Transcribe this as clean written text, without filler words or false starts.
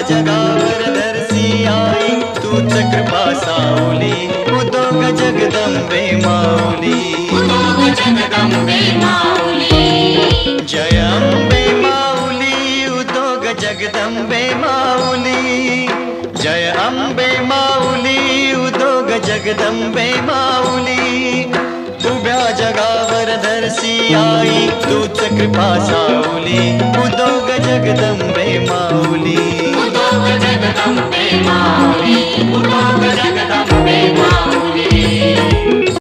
जगावर धरसी आई तूच कृपा सावली उदोग जगदंबे माऊली उदोग जगदंबे माऊली जय अंबे माऊली उदोग जगदंबे माऊली जय अंबे माऊली उदोग जगदंबे माऊली उभ्या जगावर धरसी आई तूच कृपा सावली उदोग जगदंबे माऊली उदोग जगदंबे माऊली उदोग जगदंबे माऊली